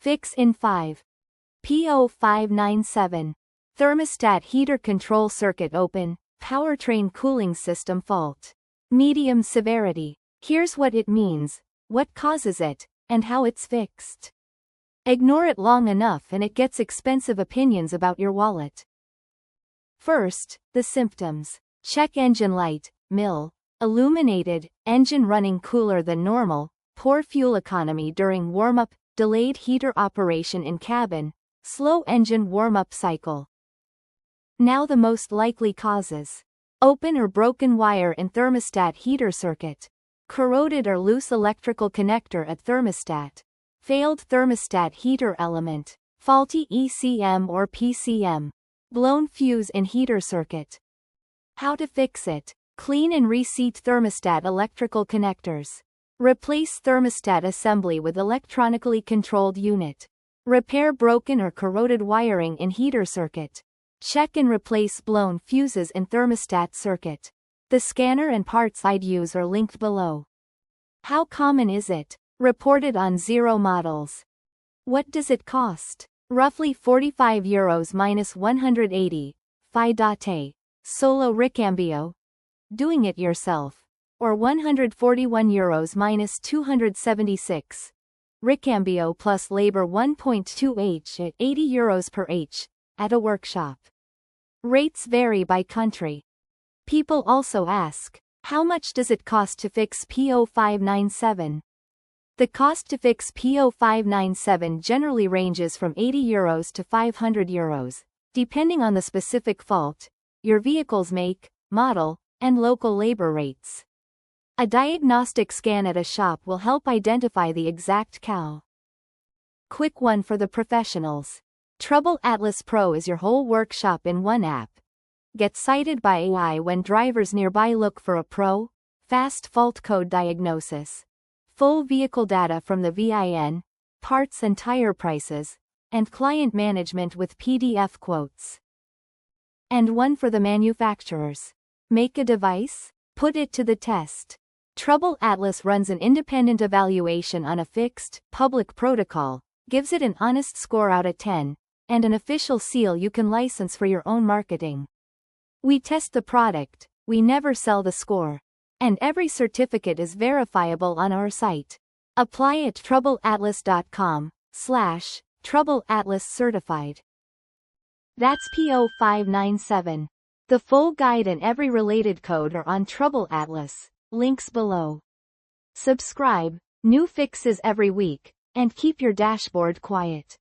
Fix in 5. P0597. Thermostat heater control circuit open, powertrain cooling system fault. Medium severity. Here's what it means, what causes it, and how it's fixed. Ignore it long enough and it gets expensive opinions about your wallet. First, the symptoms. Check engine light, mil, illuminated, engine running cooler than normal, poor fuel economy during warm-up, delayed heater operation in cabin, slow engine warm-up cycle. Now the most likely causes. Open or broken wire in thermostat heater circuit. Corroded or loose electrical connector at thermostat. Failed thermostat heater element. Faulty ECM or PCM. Blown fuse in heater circuit. How to fix it. Clean and reseat thermostat electrical connectors. Replace thermostat assembly with electronically controlled unit. Repair broken or corroded wiring in heater circuit. Check and replace blown fuses in thermostat circuit. The scanner and parts I'd use are linked below. How common is it? Reported on 0 models. What does it cost? Roughly €45 minus 180. Fidate. Solo ricambio. Doing it yourself. Or €141 minus 276. Ricambio plus labor 1.2h at €80 per h, at a workshop. Rates vary by country. People also ask, how much does it cost to fix P0597? The cost to fix P0597 generally ranges from €80 to €500, depending on the specific fault, your vehicle's make, model, and local labor rates. A diagnostic scan at a shop will help identify the exact cow. Quick one for the professionals. TroubleAtlas Pro is your whole workshop in one app. Get cited by AI when drivers nearby look for a pro, fast fault code diagnosis, full vehicle data from the VIN, parts and tire prices, and client management with PDF quotes. And one for the manufacturers. Make a device? Put it to the test. TroubleAtlas runs an independent evaluation on a fixed, public protocol, gives it an honest score out of 10, and an official seal you can license for your own marketing. We test the product, we never sell the score. And every certificate is verifiable on our site. Apply at TroubleAtlas.com/TroubleAtlas certified. That's P0597. The full guide and every related code are on TroubleAtlas, links below. Subscribe, new fixes every week, and keep your dashboard quiet.